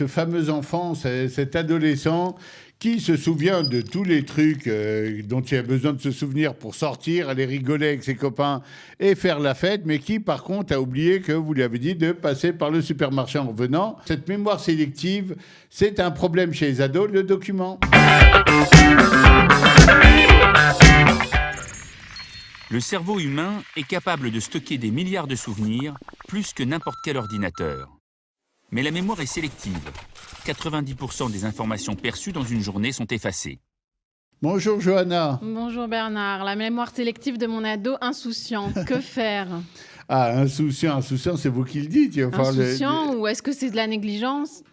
ce fameux enfant, cet adolescent qui se souvient de tous les trucs dont il a besoin de se souvenir pour sortir, aller rigoler avec ses copains et faire la fête, mais qui, par contre, a oublié que vous lui avez dit de passer par le supermarché en revenant. Cette mémoire sélective, c'est un problème chez les ados. Le document. Le cerveau humain est capable de stocker des milliards de souvenirs, plus que n'importe quel ordinateur. Mais la mémoire est sélective. 90% des informations perçues dans une journée sont effacées. Bonjour Johanna. Bonjour Bernard. La mémoire sélective de mon ado insouciant. Que faire? Ah, insouciant, c'est vous qui le dites. Insouciant ou est-ce que c'est de la négligence?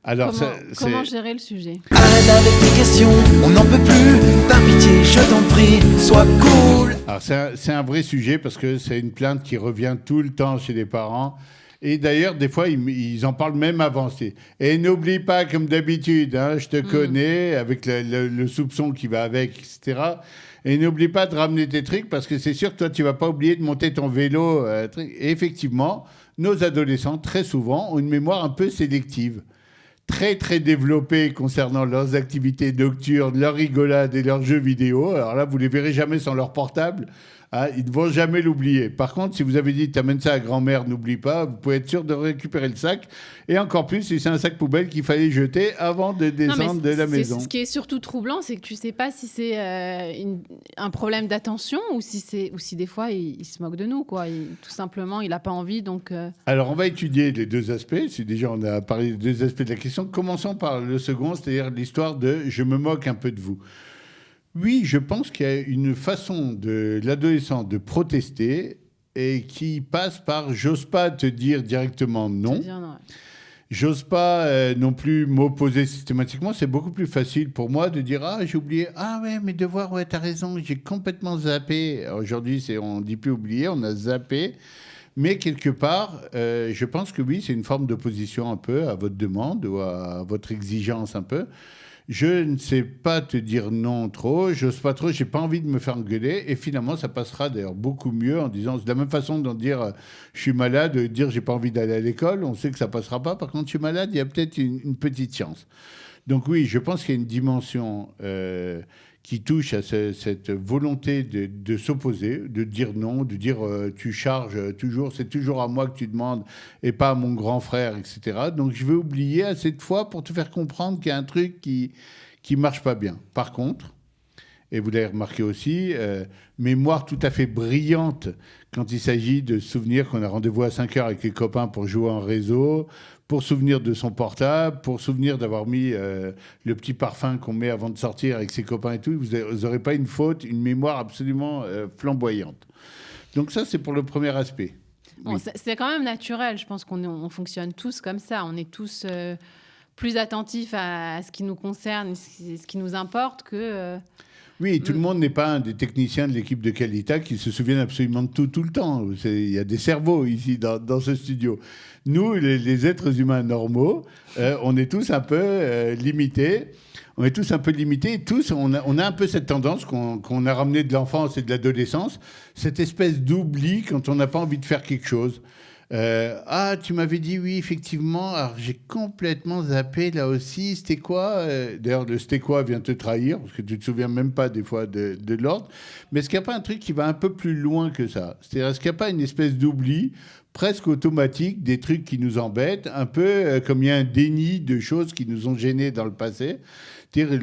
Alors, comment gérer le sujet? Arrête avec tes questions, on n'en peut plus. Par pitié, je t'en prie, sois cool. Alors, c'est un vrai sujet parce que c'est une plainte qui revient tout le temps chez les parents. Et d'ailleurs, des fois, ils en parlent même avant. Et n'oublie pas, comme d'habitude, hein, je te connais, avec le soupçon qui va avec, etc. Et n'oublie pas de ramener tes trucs parce que c'est sûr que toi, tu ne vas pas oublier de monter ton vélo. Et effectivement, nos adolescents, très souvent, ont une mémoire un peu sélective. Très, très développée concernant leurs activités nocturnes, leurs rigolades et leurs jeux vidéo. Alors là, vous ne les verrez jamais sans leur portable. Ah, ils ne vont jamais l'oublier. Par contre, si vous avez dit « t'amènes ça à grand-mère, n'oublie pas », vous pouvez être sûr de récupérer le sac. Et encore plus si c'est un sac poubelle qu'il fallait jeter avant de descendre de la maison. Ce qui est surtout troublant, c'est que tu ne sais pas si c'est un problème d'attention ou si des fois, il se moque de nous, quoi. Tout simplement, il n'a pas envie, donc... Alors, on va étudier les deux aspects. Si déjà on a parlé des deux aspects de la question, commençons par le second, c'est-à-dire l'histoire de « je me moque un peu de vous ». Oui, je pense qu'il y a une façon de l'adolescent de protester et qui passe par « j'ose pas te dire directement non ». J'ose pas non plus m'opposer systématiquement. C'est beaucoup plus facile pour moi de dire « ah, j'ai oublié. Ah ouais, mes devoirs, ouais, t'as raison, j'ai complètement zappé. » Aujourd'hui, on ne dit plus oublier, on a zappé. Mais quelque part, je pense que oui, c'est une forme d'opposition un peu à votre demande ou à votre exigence un peu. Je ne sais pas te dire non trop, j'ose pas trop, j'ai pas envie de me faire engueuler. Et finalement, ça passera d'ailleurs beaucoup mieux en disant, c'est de la même façon d'en dire je suis malade, de dire j'ai pas envie d'aller à l'école, on sait que ça passera pas. Par contre, je suis malade, il y a peut-être une petite chance. Donc oui, je pense qu'il y a une dimension qui touche à cette volonté de s'opposer, de dire non, de dire tu charges toujours, c'est toujours à moi que tu demandes et pas à mon grand frère, etc. Donc je vais oublier assez de fois pour te faire comprendre qu'il y a un truc qui marche pas bien. Par contre, et vous l'avez remarqué aussi, mémoire tout à fait brillante quand il s'agit de se souvenir qu'on a rendez-vous à 5 heures avec les copains pour jouer en réseau, pour souvenir de son portable, pour souvenir d'avoir mis le petit parfum qu'on met avant de sortir avec ses copains et tout. Vous n'aurez pas une faute, une mémoire absolument flamboyante. Donc ça, c'est pour le premier aspect. Bon, oui. C'est quand même naturel. Je pense qu'on fonctionne tous comme ça. On est tous plus attentifs à ce qui nous concerne, ce qui nous importe que... Oui, tout le monde n'est pas un des techniciens de l'équipe de Qualita qui se souviennent absolument de tout le temps. Il y a des cerveaux ici dans ce studio. Nous, les êtres humains normaux, on est tous un peu limités. On est tous un peu limités. Tous, on a un peu cette tendance qu'on a ramenée de l'enfance et de l'adolescence, cette espèce d'oubli quand on n'a pas envie de faire quelque chose. Ah, tu m'avais dit oui, effectivement. Alors, j'ai complètement zappé là aussi. C'était quoi D'ailleurs, le c'était quoi vient te trahir, parce que tu ne te souviens même pas des fois de l'ordre. Mais est-ce qu'il n'y a pas un truc qui va un peu plus loin que ça? C'est-à-dire, est-ce qu'il n'y a pas une espèce d'oubli presque automatique des trucs qui nous embêtent, un peu comme il y a un déni de choses qui nous ont gênés dans le passé, c'est-à-dire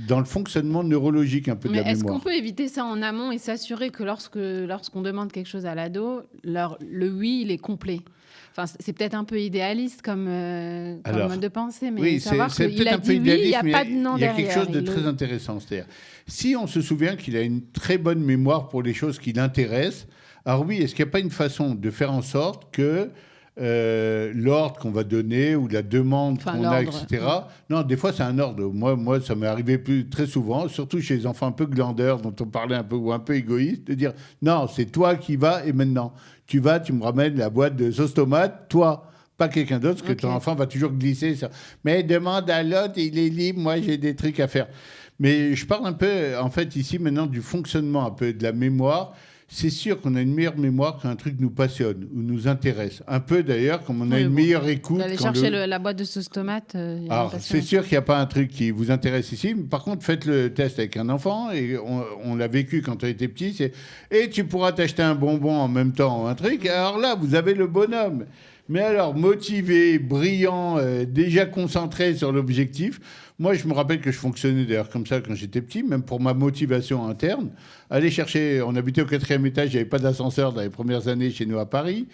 dans le fonctionnement neurologique un peu de la mémoire. Mais est-ce qu'on peut éviter ça en amont et s'assurer que lorsqu'on demande quelque chose à l'ado, le oui, il est complet? Enfin, c'est peut-être un peu idéaliste comme mode de pensée, mais oui, savoir c'est qu'il a dit oui, il n'y a pas de non derrière. Il y a quelque chose de très intéressant. C'est-à-dire, si on se souvient qu'il a une très bonne mémoire pour les choses qui l'intéressent, alors oui, est-ce qu'il n'y a pas une façon de faire en sorte que l'ordre qu'on va donner ou la demande qu'on a, etc. Non, des fois, c'est un ordre. Moi, ça m'est arrivé très souvent, surtout chez les enfants un peu glandeurs, dont on parlait un peu, ou un peu égoïstes, de dire « Non, c'est toi qui vas et maintenant, tu vas, tu me ramènes la boîte de sauce tomate, toi, pas quelqu'un d'autre, parce que ton enfant va toujours glisser. Ça. Mais demande à l'autre, il est libre, moi, j'ai des trucs à faire. » Mais je parle un peu, en fait, ici, maintenant, du fonctionnement un peu de la mémoire. c'est sûr qu'on a une meilleure mémoire quand un truc nous passionne ou nous intéresse. Un peu d'ailleurs, comme on a une meilleure écoute. Aller chercher la boîte de sauce tomate. Alors, c'est sûr qu'il n'y a pas un truc qui vous intéresse ici. Mais par contre, faites le test avec un enfant. Et on l'a vécu quand on était petit. Et tu pourras t'acheter un bonbon en même temps, un truc. Alors là, vous avez le bonhomme. Mais alors, motivé, brillant, déjà concentré sur l'objectif. Moi, je me rappelle que je fonctionnais d'ailleurs comme ça quand j'étais petit, même pour ma motivation interne. Aller chercher, on habitait au 4e étage, il n'y avait pas d'ascenseur dans les premières années chez nous à Paris.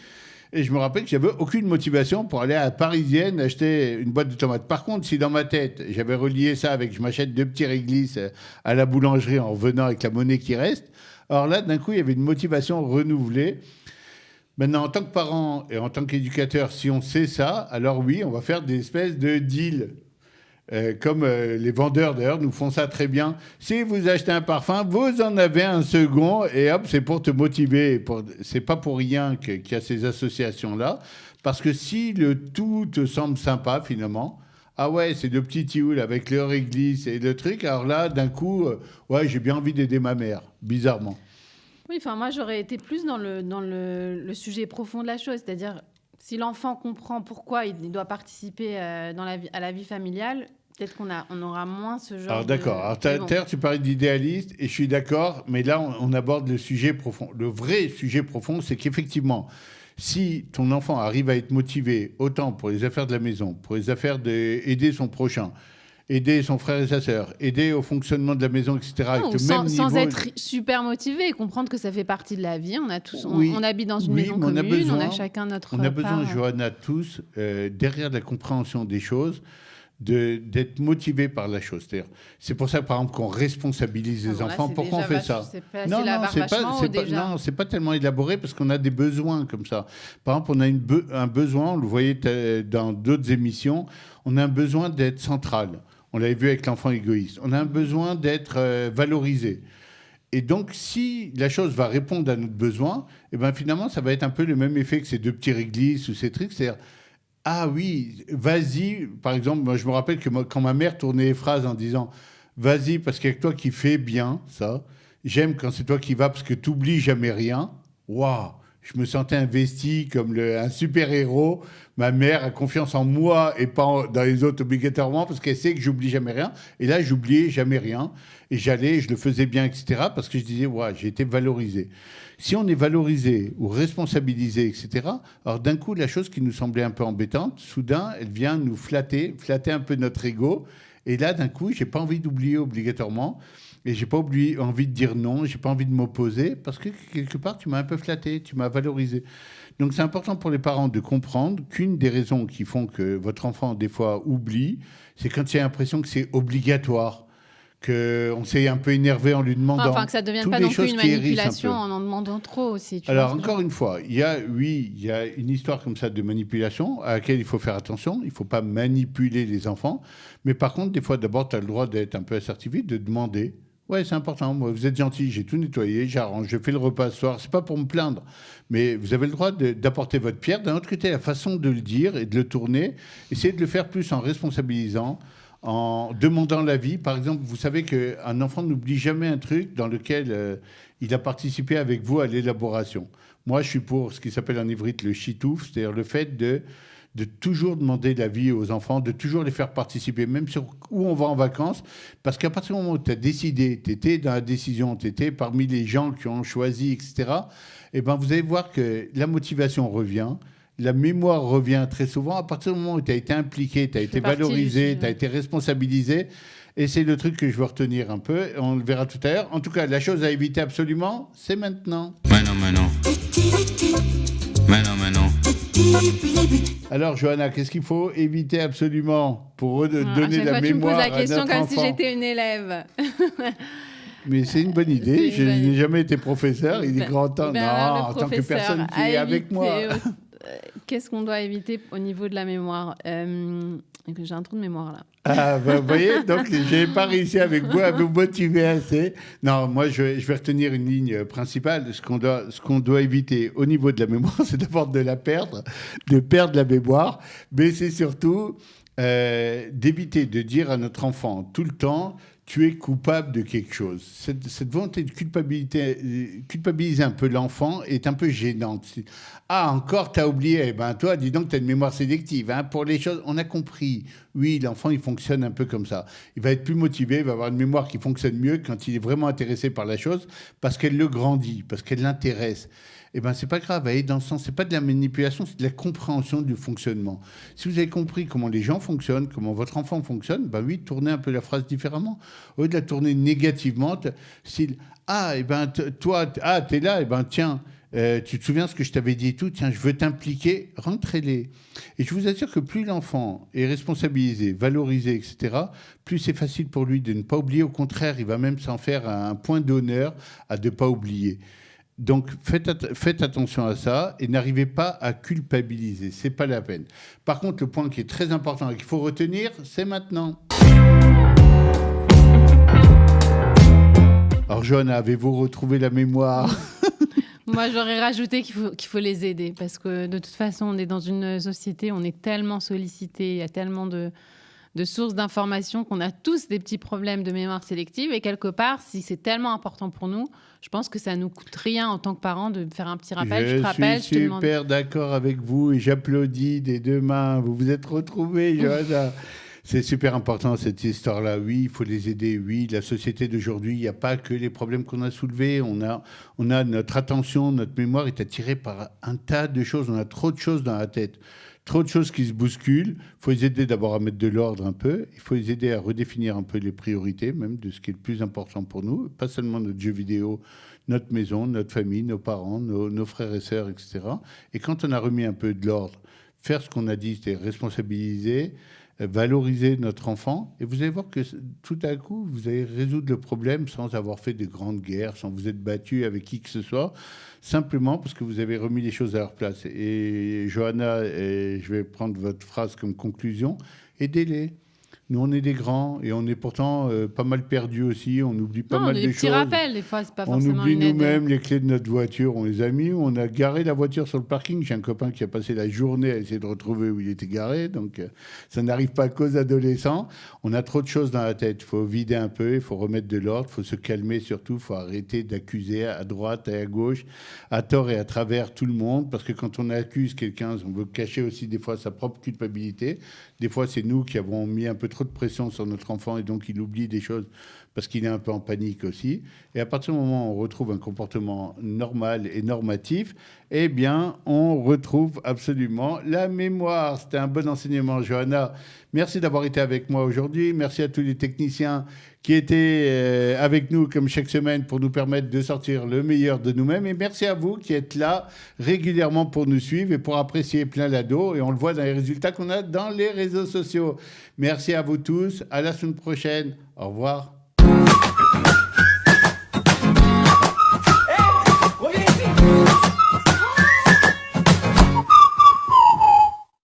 Et je me rappelle que j'avais aucune motivation pour aller à la Parisienne acheter une boîte de tomates. Par contre, si dans ma tête, j'avais relié ça avec je m'achète 2 petits réglisses à la boulangerie en revenant avec la monnaie qui reste, alors là, d'un coup, il y avait une motivation renouvelée. Maintenant, en tant que parent et en tant qu'éducateur, si on sait ça, alors oui, on va faire des espèces de deals. Comme les vendeurs, d'ailleurs, nous font ça très bien. Si vous achetez un parfum, vous en avez un second et hop, c'est pour te motiver. C'est pas pour rien qu'il y a ces associations-là. Parce que si le tout te semble sympa, finalement, ah ouais, c'est 2 petits tilleuls avec leur réglisse et le truc, alors là, d'un coup, ouais, j'ai bien envie d'aider ma mère, bizarrement. Oui, enfin, moi, j'aurais été plus dans le sujet profond de la chose, c'est-à-dire si l'enfant comprend pourquoi il doit participer à la vie familiale, peut-être qu'on aura moins ce genre Alors d'accord, alors tout à l'heure tu parlais d'idéaliste et je suis d'accord, mais là on aborde le sujet profond. Le vrai sujet profond, c'est qu'effectivement, si ton enfant arrive à être motivé autant pour les affaires de la maison, pour les affaires d'aider son prochain, aider son frère et sa sœur, aider au fonctionnement de la maison, etc. Non, sans être super motivé et comprendre que ça fait partie de la vie. On a tous, on habite dans une maison commune, on a chacun notre part. On a besoin, Johanna, tous, derrière la compréhension des choses, d'être motivé par la chose. C'est pour ça, par exemple, qu'on responsabilise les enfants. Pourquoi on fait ça? Non, c'est pas tellement élaboré parce qu'on a des besoins comme ça. Par exemple, on a un besoin, on le voyait dans d'autres émissions, on a un besoin d'être central. On l'avait vu avec l'enfant égoïste. On a un besoin d'être valorisé. Et donc, si la chose va répondre à notre besoin, eh ben, finalement, ça va être un peu le même effet que ces 2 petits réglisses ou ces trucs. C'est-à-dire, ah oui, vas-y. Par exemple, moi, je me rappelle que quand ma mère tournait les phrases en disant « Vas-y, parce qu'il y a que toi qui fais bien ça. J'aime quand c'est toi qui vas parce que tu n'oublies jamais rien. » Waouh, je me sentais investi comme un super-héros. Ma mère a confiance en moi et pas dans les autres obligatoirement parce qu'elle sait que j'oublie jamais rien. Et là, j'oubliais jamais rien. Et j'allais, je le faisais bien, etc. parce que je disais, ouais, j'ai été valorisé. Si on est valorisé ou responsabilisé, etc., alors d'un coup, la chose qui nous semblait un peu embêtante, soudain, elle vient nous flatter un peu notre ego. Et là, d'un coup, j'ai pas envie d'oublier obligatoirement. Et j'ai pas envie de dire non, j'ai pas envie de m'opposer parce que quelque part, tu m'as un peu flatté, tu m'as valorisé. Donc, c'est important pour les parents de comprendre qu'une des raisons qui font que votre enfant, des fois, oublie, c'est quand il a l'impression que c'est obligatoire, qu'on s'est un peu énervé en lui demandant. Enfin, que ça ne devienne pas non plus une manipulation en demandant trop aussi. Alors, encore une fois, il y a une histoire comme ça de manipulation à laquelle il faut faire attention. Il ne faut pas manipuler les enfants. Mais par contre, des fois, d'abord, tu as le droit d'être un peu assertif, de demander. Ouais, c'est important. Moi, vous êtes gentil, j'ai tout nettoyé, j'arrange, je fais le repas ce soir. C'est pas pour me plaindre, mais vous avez le droit d'apporter votre pierre. D'un autre côté, la façon de le dire et de le tourner, essayez de le faire plus en responsabilisant, en demandant l'avis. Par exemple, vous savez qu'un enfant n'oublie jamais un truc dans lequel il a participé avec vous à l'élaboration. Moi, je suis pour ce qui s'appelle en ivrite le chitouf, c'est-à-dire le fait de toujours demander l'avis aux enfants, de toujours les faire participer, même sur où on va en vacances, parce qu'à partir du moment où tu as décidé, tu étais dans la décision, tu étais parmi les gens qui ont choisi, etc., eh ben, vous allez voir que la motivation revient, la mémoire revient très souvent. À partir du moment où tu as été impliqué, tu as été valorisé, tu as été responsabilisé, et c'est le truc que je veux retenir un peu, on le verra tout à l'heure. En tout cas, la chose à éviter absolument, c'est maintenant. Maintenant. Alors, Johanna, qu'est-ce qu'il faut éviter absolument pour donner la mémoire à notre enfant ? Tu me poses la question comme si j'étais une élève. Mais c'est une bonne idée. Je n'ai jamais été professeur. Il est grand temps. Non, en tant que personne qui est avec moi. Qu'est-ce qu'on doit éviter au niveau de la mémoire ? J'ai un trou de mémoire là. Ah, ben, vous voyez, donc je n'ai pas réussi avec vous à vous motiver assez. Non, moi, je vais retenir une ligne principale. Ce qu'on doit éviter au niveau de la mémoire, c'est d'abord de perdre la mémoire. Mais c'est surtout d'éviter de dire à notre enfant tout le temps, tu es coupable de quelque chose. Cette volonté de culpabiliser un peu l'enfant est un peu gênante. Ah, encore, t'as oublié. Eh ben, toi, dis donc, t'as une mémoire sélective. Hein, pour les choses, on a compris. Oui, l'enfant, il fonctionne un peu comme ça. Il va être plus motivé, il va avoir une mémoire qui fonctionne mieux quand il est vraiment intéressé par la chose, parce qu'elle le grandit, parce qu'elle l'intéresse. Eh ben, c'est pas grave, aller dans ce sens. C'est pas de la manipulation, c'est de la compréhension du fonctionnement. Si vous avez compris comment les gens fonctionnent, comment votre enfant fonctionne, ben oui, tournez un peu la phrase différemment. Au lieu de la tourner négativement, style, ah, eh ben, toi, ah, t'es là, eh ben, tiens, tu te souviens ce que je t'avais dit et tout, tiens, je veux t'impliquer, rentrez-les. Et je vous assure que plus l'enfant est responsabilisé, valorisé, etc., plus c'est facile pour lui de ne pas oublier. Au contraire, il va même s'en faire un point d'honneur à ne pas oublier. Donc faites attention à ça et n'arrivez pas à culpabiliser, c'est pas la peine. Par contre, le point qui est très important et qu'il faut retenir, c'est maintenant. Alors Johanna, avez-vous retrouvé la mémoire ? Moi, j'aurais rajouté qu'il faut les aider parce que de toute façon, on est dans une société, on est tellement sollicité, il y a tellement de sources d'informations qu'on a tous des petits problèmes de mémoire sélective. Et quelque part, si c'est tellement important pour nous, je pense que ça ne nous coûte rien en tant que parents de faire un petit rappel. Je te rappelle, je suis super d'accord avec vous et j'applaudis des deux mains. Vous vous êtes retrouvés, Johanna. C'est super important, cette histoire-là. Oui, il faut les aider. Oui, la société d'aujourd'hui, il n'y a pas que les problèmes qu'on a soulevés. On a notre attention, notre mémoire est attirée par un tas de choses. On a trop de choses dans la tête. Trop de choses qui se bousculent. Il faut les aider d'abord à mettre de l'ordre un peu. Il faut les aider à redéfinir un peu les priorités, même de ce qui est le plus important pour nous. Pas seulement notre jeu vidéo, notre maison, notre famille, nos parents, nos frères et sœurs, etc. Et quand on a remis un peu de l'ordre, faire ce qu'on a dit, c'est responsabiliser, valoriser notre enfant. Et vous allez voir que tout à coup, vous allez résoudre le problème sans avoir fait de grandes guerres, sans vous être battu avec qui que ce soit, simplement parce que vous avez remis les choses à leur place. Et Johanna, je vais prendre votre phrase comme conclusion, aidez-les. Nous, on est des grands et on est pourtant pas mal perdus aussi. On oublie pas mal de choses. Des petits rappels, des fois, c'est pas forcément On oublie une aide. nous-mêmes les clés de notre voiture. On les a mis. On a garé la voiture sur le parking. J'ai un copain qui a passé la journée à essayer de retrouver où il était garé. Donc, ça n'arrive pas qu'aux adolescents. On a trop de choses dans la tête. Il faut vider un peu. Il faut remettre de l'ordre. Il faut se calmer surtout. Il faut arrêter d'accuser à droite et à gauche, à tort et à travers tout le monde. Parce que quand on accuse quelqu'un, on veut cacher aussi des fois sa propre culpabilité. Des fois, c'est nous qui avons mis un peu trop de pression sur notre enfant et donc il oublie des choses parce qu'il est un peu en panique aussi. Et à partir du moment où on retrouve un comportement normal et normatif, eh bien, on retrouve absolument la mémoire. C'était un bon enseignement, Johanna. Merci d'avoir été avec moi aujourd'hui. Merci à tous les techniciens qui étaient avec nous comme chaque semaine pour nous permettre de sortir le meilleur de nous-mêmes. Et merci à vous qui êtes là régulièrement pour nous suivre et pour apprécier plein l'ado. Et on le voit dans les résultats qu'on a dans les réseaux sociaux. Merci à vous tous. À la semaine prochaine. Au revoir.